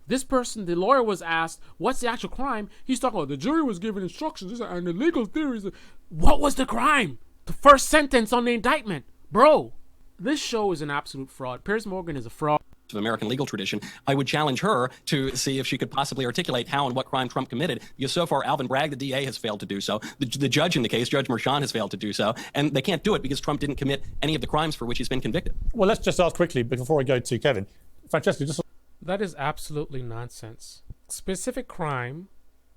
This person, the lawyer, was asked, what's the actual crime? He's talking about the jury was given instructions and the legal theories. What was the crime? The first sentence on the indictment. Bro, this show is an absolute fraud. Piers Morgan is a fraud. Of American legal tradition, I would challenge her to see if she could possibly articulate how and what crime Trump committed. Because so far, Alvin Bragg, the DA, has failed to do so. The judge in the case, Judge Merchan, has failed to do so. And they can't do it because Trump didn't commit any of the crimes for which he's been convicted. Well, let's just ask quickly before I go to Kevin. Francesca, just... That is absolutely nonsense. Specific crime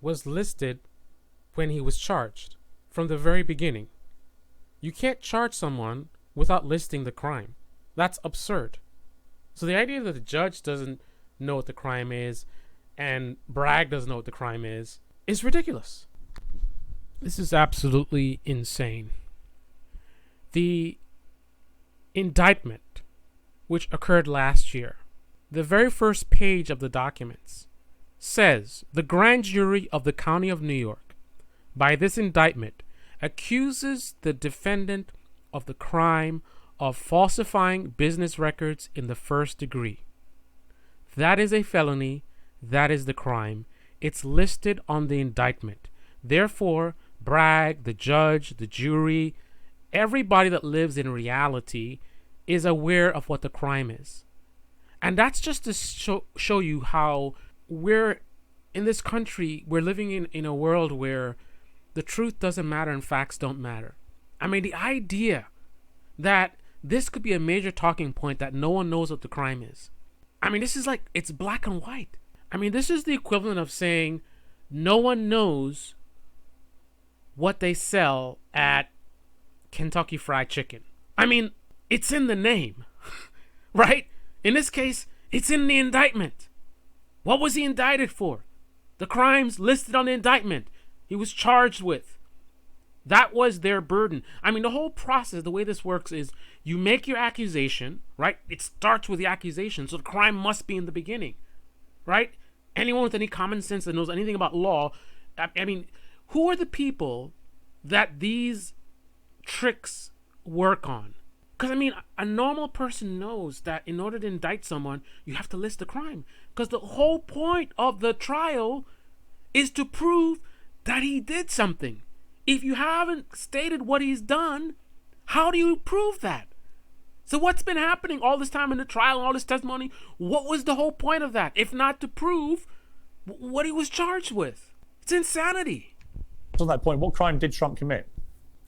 was listed when he was charged from the very beginning. You can't charge someone without listing the crime. That's absurd. So the idea that the judge doesn't know what the crime is and Bragg doesn't know what the crime is ridiculous. This is absolutely insane. The indictment, which occurred last year, the very first page of the documents says the grand jury of the County of New York, by this indictment, accuses the defendant of the crime of falsifying business records in the first degree. That is a felony. That is the crime. It's listed on the indictment. Therefore, Bragg, the judge, the jury, everybody that lives in reality is aware of what the crime is. And that's just to show you how we're, in this country, we're living in a world where the truth doesn't matter and facts don't matter. I mean, the idea that this could be a major talking point that no one knows what the crime is. I mean, this is like, it's black and white. I mean, this is the equivalent of saying no one knows what they sell at Kentucky Fried Chicken. I mean, it's in the name, right? In this case, it's in the indictment. What was he indicted for? The crimes listed on the indictment he was charged with. That was their burden. I mean, the whole process, the way this works is you make your accusation, right? It starts with the accusation, so the crime must be in the beginning, right? Anyone with any common sense that knows anything about law, I mean, who are the people that these tricks work on? Because, I mean, a normal person knows that in order to indict someone, you have to list the crime. Because the whole point of the trial is to prove that he did something. If you haven't stated what he's done, how do you prove that? So what's been happening all this time in the trial and all this testimony? What was the whole point of that? If not to prove what he was charged with. It's insanity. On that point, what crime did Trump commit?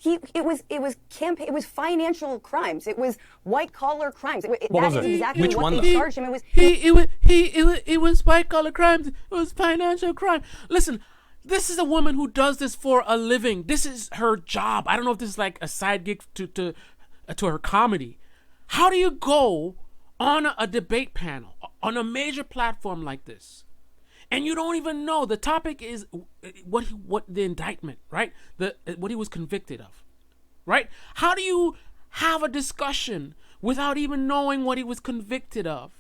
It was financial crimes. It was white collar crimes. What was it? Exactly Which what one, they though? charged him. It was white collar crimes. It was financial crime. Listen, this is a woman who does this for a living. This is her job. I don't know if this is like a side gig to her comedy. How do you go on a debate panel on a major platform like this, and you don't even know the topic is what the indictment, right? What he was convicted of, right? How do you have a discussion without even knowing what he was convicted of?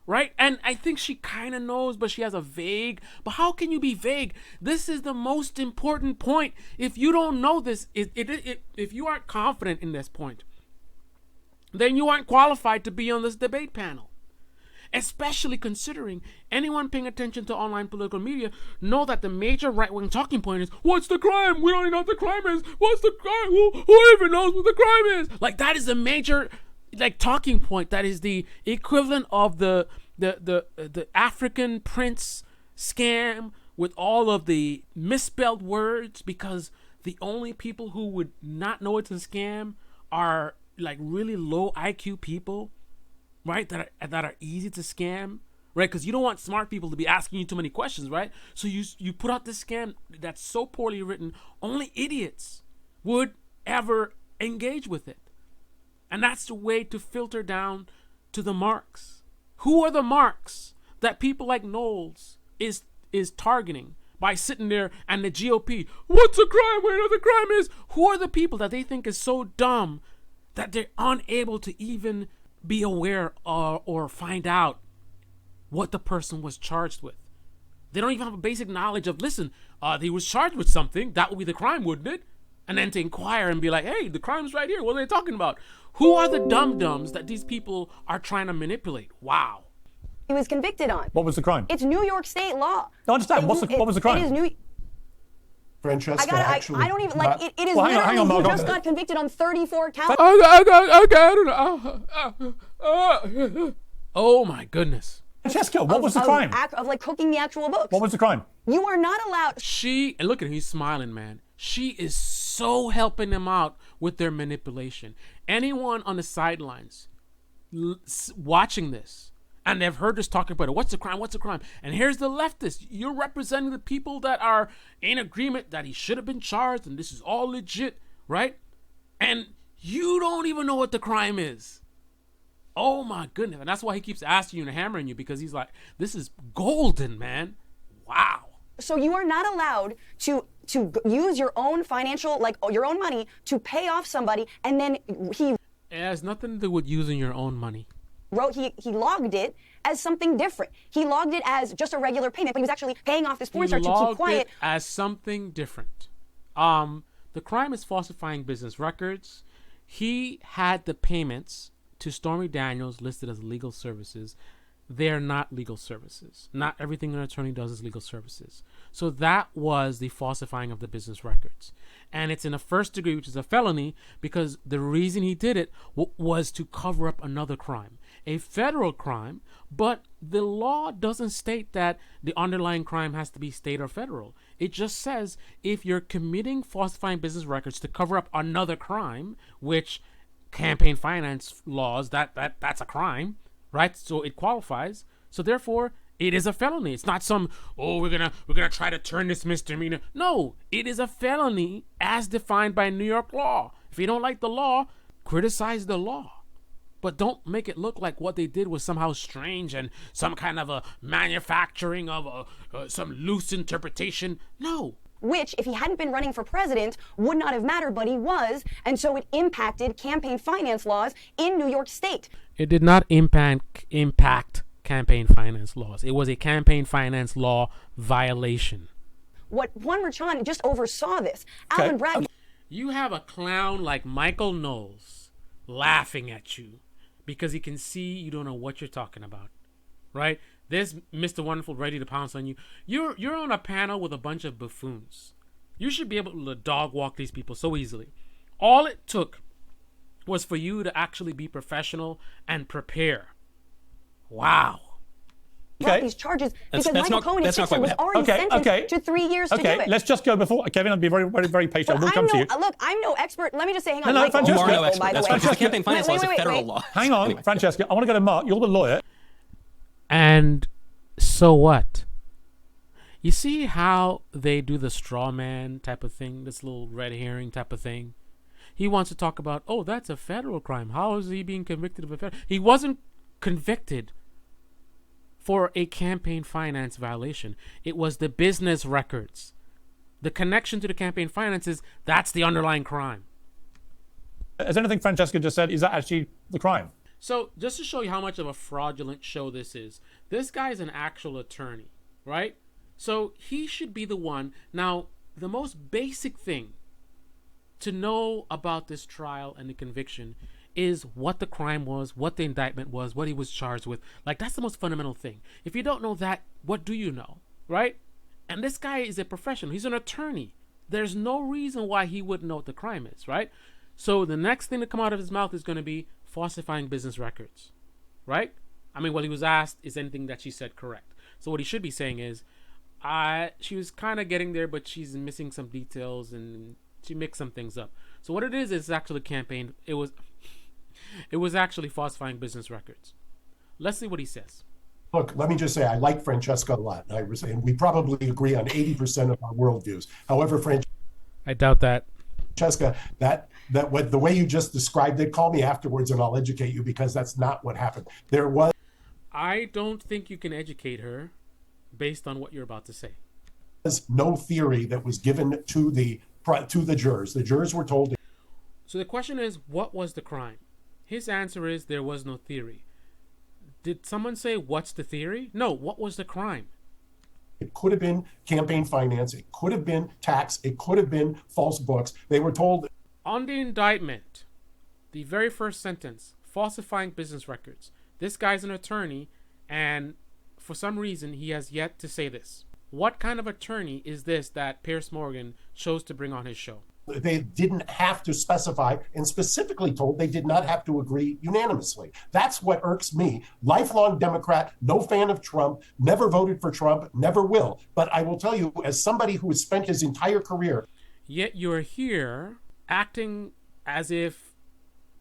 Right? And I think she kind of knows, but she has a vague. But how can you be vague? This is the most important point. If you don't know this, if you aren't confident in this point, then you aren't qualified to be on this debate panel. Especially considering anyone paying attention to online political media know that the major right-wing talking point is, what's the crime? We don't even know what the crime is. What's the crime? Who even knows what the crime is? Like, that is the major talking point. That is the equivalent of the African Prince scam with all of the misspelled words, because the only people who would not know it's a scam are like really low IQ people, right? That are easy to scam, right? Because you don't want smart people to be asking you too many questions, right? So you put out this scam that's so poorly written, only idiots would ever engage with it. And that's the way to filter down to the marks. Who are the marks that people like Knowles is targeting by sitting there, and the GOP, what's a crime? We know the crime is. Who are the people that they think is so dumb that they're unable to even be aware or find out what the person was charged with? They don't even have a basic knowledge of, listen, he was charged with something. That would be the crime, wouldn't it? And then to inquire and be like, hey, the crime's right here. What are they talking about? Who are the dum-dums that these people are trying to manipulate? Wow. he was convicted on. What was the crime? It's New York State law. No, I understand. What was the crime? It is New. Francesca, I don't even like it. It is Well, literally hang on, Mark, he just got convicted on 34 counts. Oh my goodness. Francesca, what was the crime? Of like cooking the actual books. What was the crime? You are not allowed. And look at him, he's smiling, man. She is so helping them out with their manipulation. Anyone on the sidelines watching this, and they've heard us talking about it, what's the crime, what's the crime? And here's the leftist. You're representing the people that are in agreement that he should have been charged and this is all legit, right? And you don't even know what the crime is. Oh my goodness. And that's why he keeps asking you and hammering you, because he's like, this is golden, man. Wow. So you are not allowed to use your own financial, like your own money to pay off somebody, and then he It has nothing to do with using your own money. he logged it as something different. He logged it as just a regular payment, but he was actually paying off this porn star to keep quiet. It as something different. The crime is falsifying business records. He had the payments to Stormy Daniels listed as legal services. They're not legal services. Not everything an attorney does is legal services. So that was the falsifying of the business records. And it's in a first degree, which is a felony, because the reason he did it was to cover up another crime, a federal crime. But the law doesn't state that the underlying crime has to be state or federal. It just says if you're committing falsifying business records to cover up another crime, which campaign finance laws, that's a crime, right? So it qualifies. So therefore, it is a felony. It's not some, we're gonna try to turn this misdemeanor. No, it is a felony as defined by New York law. If you don't like the law, criticize the law. But don't make it look like what they did was somehow strange and some kind of a manufacturing of some loose interpretation. No. Which, if he hadn't been running for president, would not have mattered, but he was, and so it impacted campaign finance laws in New York State. It did not impact campaign finance laws. It was a campaign finance law violation. What Juan Merchan just oversaw this. Alvin Bragg. You have a clown like Michael Knowles laughing at you because he can see you don't know what you're talking about, right? There's Mr. Wonderful ready to pounce on you. You're on a panel with a bunch of buffoons. You should be able to dog walk these people so easily. All it took was for you to actually be professional and prepare. Wow. Brought these charges because Michael Cohen was already sentenced to 3 years to do it. Let's just go before Kevin. I'll be very, very, very patient. We'll come to you. Look, I'm no expert. Let me just say, hang on. No, Michael, Francesca, You are no expert. by the That's way. right. Campaign finance law is a federal law. Hang on, Anyway. Francesca. I want to go to Mark. You're the lawyer. And so what? You see how they do the straw man type of thing, this little red herring type of thing? He wants to talk about, that's a federal crime. How is he being convicted of a federal? He wasn't convicted for a campaign finance violation. It was the business records. The connection to the campaign finances, that's the underlying crime. As anything Francesca just said, is that actually the crime? So just to show you how much of a fraudulent show this is, this guy is an actual attorney, right? So he should be the one. Now, the most basic thing to know about this trial and the conviction is what the crime was, what the indictment was, what he was charged with. Like, that's the most fundamental thing. If you don't know that, what do you know, right? And this guy is a professional. He's an attorney. There's no reason why he wouldn't know what the crime is, right? So the next thing to come out of his mouth is going to be falsifying business records, right? I mean, he was asked, is anything that she said correct? So what he should be saying is, she was kind of getting there, but she's missing some details and she mixed some things up. So what it is actually campaign. It was actually falsifying business records. Let's see what he says. Look, let me just say, I like Francesca a lot. And we probably agree on 80% of our worldviews. However, I doubt that. Francesca, the way you just described it, call me afterwards and I'll educate you, because that's not what happened. I don't think you can educate her based on what you're about to say. No theory that was given to the jurors. The jurors were told. So the question is, what was the crime? His answer is there was no theory. Did someone say, what's the theory? No, what was the crime? It could have been campaign finance. It could have been tax. It could have been false books. They were told. On the indictment, the very first sentence, falsifying business records. This guy's an attorney. And for some reason, he has yet to say this. What kind of attorney is this that Piers Morgan chose to bring on his show? They didn't have to specify, and specifically told they did not have to agree unanimously. That's what irks me. Lifelong Democrat, no fan of Trump, never voted for Trump, never will. But I will tell you, as somebody who has spent his entire career. Yet you're here acting as if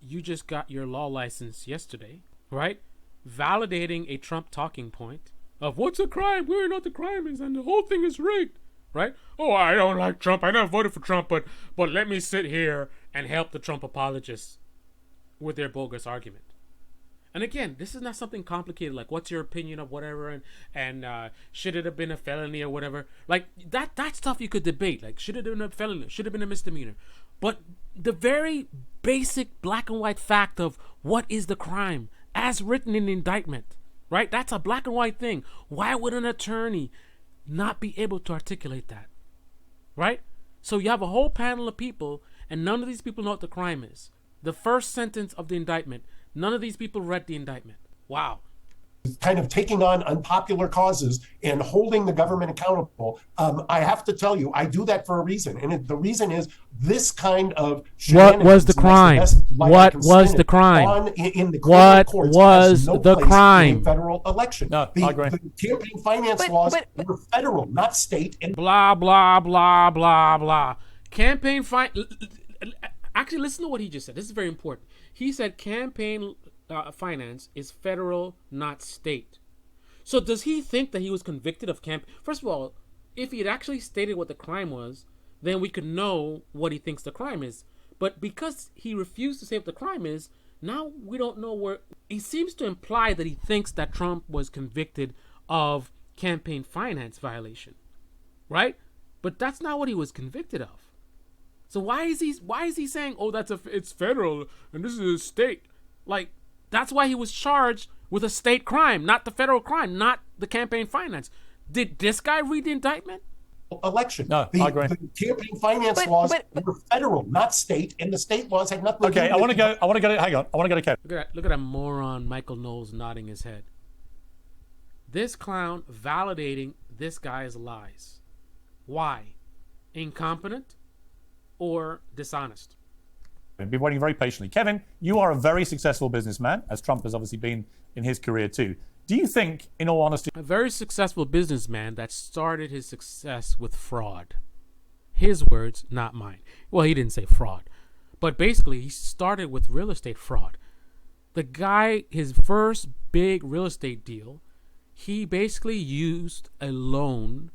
you just got your law license yesterday, right? Validating a Trump talking point of what's a crime, where not the crime is, and the whole thing is rigged. Right? Oh, I don't like Trump. I never voted for Trump, but let me sit here and help the Trump apologists with their bogus argument. And again, this is not something complicated like what's your opinion of whatever and should it have been a felony or whatever. Like that stuff you could debate. Like should it have been a felony? Should it have been a misdemeanor? But the very basic black and white fact of what is the crime as written in the indictment, right? That's a black and white thing. Why would an attorney not be able to articulate that, right? So you have a whole panel of people and none of these people know what the crime is. The first sentence of the indictment, none of these people read the indictment. Wow. Kind of taking on unpopular causes and holding the government accountable. I have to tell you, I do that for a reason. And the reason is this kind of what was the crime? What was the crime? What was the crime? Federal election. No, I agree. The campaign finance laws were federal, not state. And blah, blah, blah, blah, blah. Actually, listen to what he just said. This is very important. He said campaign finance is federal, not state. So does he think that he was convicted of First of all, if he had actually stated what the crime was, then we could know what he thinks the crime is. But because he refused to say what the crime is, now we don't know where. He seems to imply that he thinks that Trump was convicted of campaign finance violation, right? But that's not what he was convicted of. So why is he saying, oh, it's federal and this is a state? Like, that's why he was charged with a state crime, not the federal crime, not the campaign finance. Did this guy read the indictment? Election. No, I agree. The campaign finance laws were federal, not state, and the state laws had nothing to do with it. I want to go. Hang on. I want to go to Kevin. Look at that moron, Michael Knowles, nodding his head. This clown validating this guy's lies. Why? Incompetent or dishonest? I've been waiting very patiently. Kevin, you are a very successful businessman, as Trump has obviously been in his career too. Do you think, in all honesty... A very successful businessman that started his success with fraud. His words, not mine. Well, he didn't say fraud. But basically, he started with real estate fraud. The guy, his first big real estate deal, he basically used a loan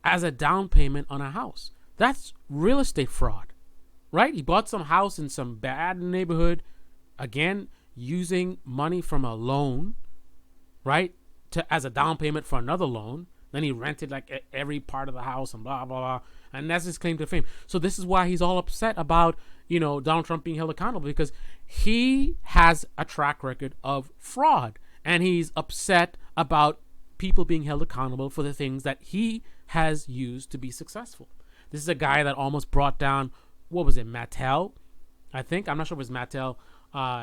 as a down payment on a house. That's real estate fraud. Right? He bought some house in some bad neighborhood, again, using money from a loan, right, as a down payment for another loan. Then he rented like every part of the house and blah, blah, blah. And that's his claim to fame. So this is why he's all upset about, Donald Trump being held accountable, because he has a track record of fraud. And he's upset about people being held accountable for the things that he has used to be successful. This is a guy that almost brought down, what was it, Mattel? I think. I'm not sure if it was Mattel.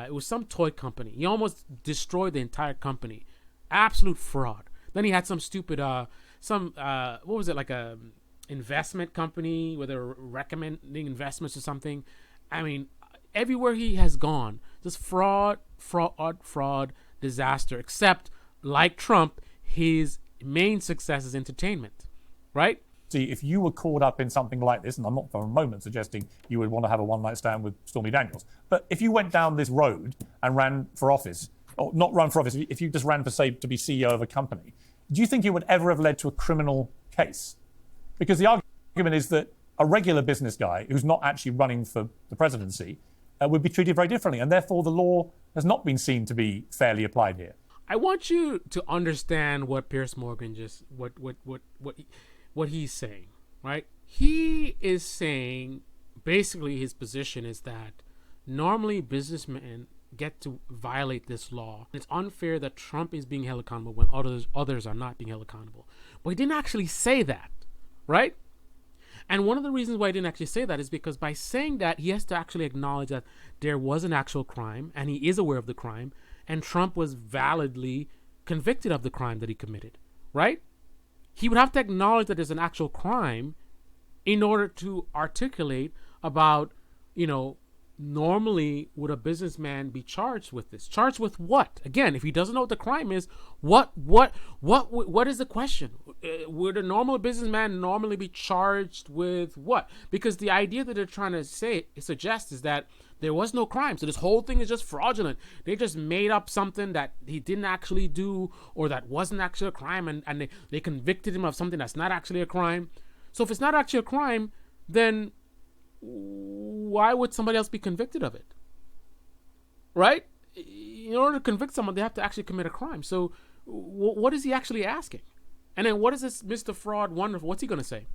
It was some toy company. He almost destroyed the entire company. Absolute fraud. Then he had some stupid, what was it, like a investment company where they were recommending investments or something. I mean, everywhere he has gone, just fraud, disaster. Except, like Trump, his main success is entertainment, right? See, if you were caught up in something like this, and I'm not for a moment suggesting you would want to have a one-night stand with Stormy Daniels, but if you went down this road and ran for office, or not run for office, if you just ran for, say, to be CEO of a company, do you think it would ever have led to a criminal case? Because the argument is that a regular business guy who's not actually running for the presidency would be treated very differently, and therefore the law has not been seen to be fairly applied here. I want you to understand what Piers Morgan what he's saying, right? He is saying, basically his position is that normally businessmen get to violate this law. It's unfair that Trump is being held accountable when others are not being held accountable. But he didn't actually say that, right? And one of the reasons why he didn't actually say that is because by saying that, he has to actually acknowledge that there was an actual crime, and he is aware of the crime, and Trump was validly convicted of the crime that he committed, right? He would have to acknowledge that there's an actual crime in order to articulate about, normally would a businessman be charged with this? Charged with what? Again, if he doesn't know what the crime is, what is the question? Would a normal businessman normally be charged with what? Because the idea that they're trying to suggest is that there was no crime. So this whole thing is just fraudulent. They just made up something that he didn't actually do, or that wasn't actually a crime, and they convicted him of something that's not actually a crime. So if it's not actually a crime, then why would somebody else be convicted of it? Right? In order to convict someone, they have to actually commit a crime. So what is he actually asking? And then what is this Mr. Fraud Wonderful? What's he going to say?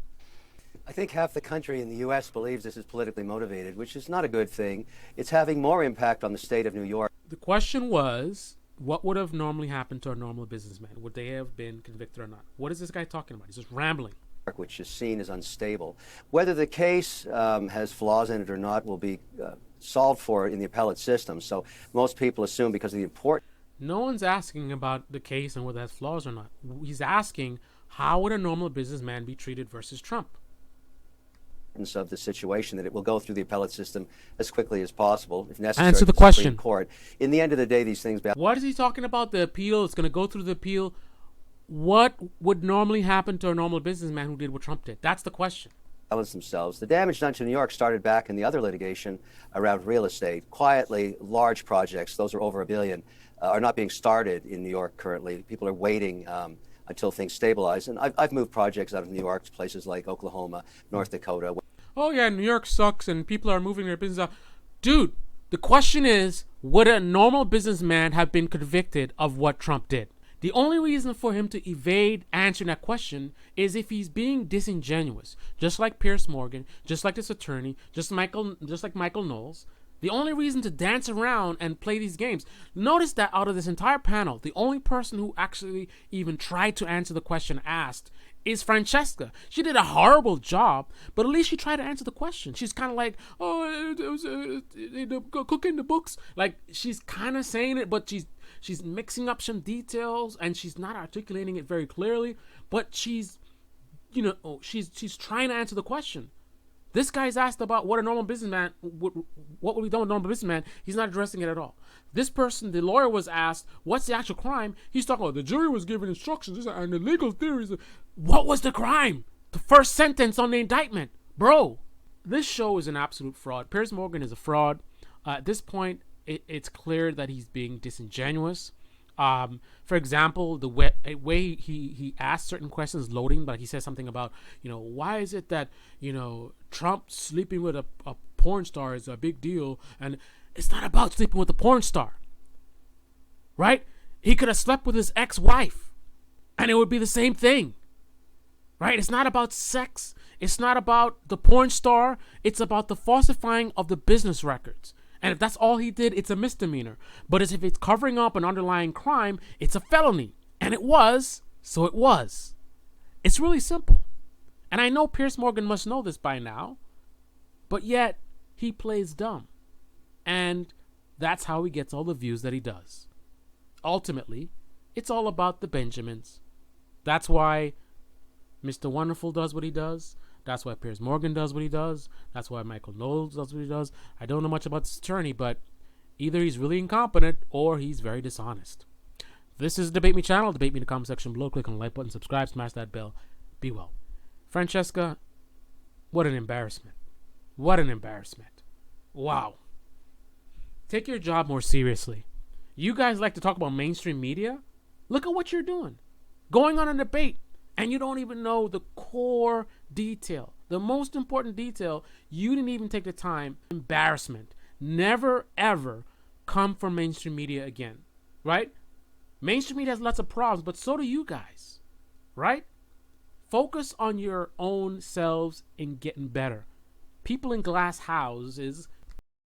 I think half the country in the U.S. believes this is politically motivated, which is not a good thing. It's having more impact on the state of New York. The question was, what would have normally happened to a normal businessman? Would they have been convicted or not? What is this guy talking about? He's just rambling. Which is seen as unstable. Whether the case has flaws in it or not will be solved for in the appellate system. So most people assume because of the importance. No one's asking about the case and whether it has flaws or not. He's asking, how would a normal businessman be treated versus Trump? Of the situation, that it will go through the appellate system as quickly as possible, if necessary. Answer the Supreme question. Court. In the end of the day, these things. What is he talking about? The appeal? It's going to go through the appeal. What would normally happen to a normal businessman who did what Trump did? That's the question. Balance themselves. The damage done to New York started back in the other litigation around real estate. Quietly, large projects, those are over $1 billion, are not being started in New York currently. People are waiting until things stabilize. And I've moved projects out of New York to places like Oklahoma, North Dakota. Oh yeah, New York sucks and people are moving their business out. Dude, the question is, would a normal businessman have been convicted of what Trump did? The only reason for him to evade answering that question is if he's being disingenuous, just like Piers Morgan, just like this attorney, just like Michael Knowles. The only reason to dance around and play these games. Notice that out of this entire panel, the only person who actually even tried to answer the question asked is Francesca. She did a horrible job, but at least she tried to answer the question. She's kind of like, oh, it was cooking the books. Like, she's kind of saying it, but she's mixing up some details and she's not articulating it very clearly. But she's trying to answer the question. This guy's asked about what a normal businessman what would be done with a normal businessman. He's not addressing it at all. This person, the lawyer, was asked, what's the actual crime? He's talking about the jury was given instructions and the legal theories. What was the crime? The first sentence on the indictment. Bro, this show is an absolute fraud. Piers Morgan is a fraud. At this point, it's clear that he's being disingenuous. For example, the way he asked certain questions loading, but he says something about, why is it that, Trump sleeping with a porn star is a big deal? And it's not about sleeping with a porn star, right? He could have slept with his ex-wife and it would be the same thing, right? It's not about sex. It's not about the porn star. It's about the falsifying of the business records. And if that's all he did, it's a misdemeanor. But if it's covering up an underlying crime, it's a felony. And it was, so it was. It's really simple. And I know Piers Morgan must know this by now, but yet he plays dumb. And that's how he gets all the views that he does. Ultimately, it's all about the Benjamins. That's why Mr. Wonderful does what he does. That's why Piers Morgan does what he does. That's why Michael Knowles does what he does. I don't know much about this attorney, but either he's really incompetent or he's very dishonest. This is Debate Me channel. Debate Me in the comment section below. Click on the like button, subscribe, smash that bell. Be well. Francesca, what an embarrassment. What an embarrassment. Wow. Take your job more seriously. You guys like to talk about mainstream media? Look at what you're doing. Going on a debate. And you don't even know the core detail. The most important detail, you didn't even take the time. Embarrassment. Never, ever come from mainstream media again. Right? Mainstream media has lots of problems, but so do you guys. Right? Focus on your own selves and getting better. People in glass houses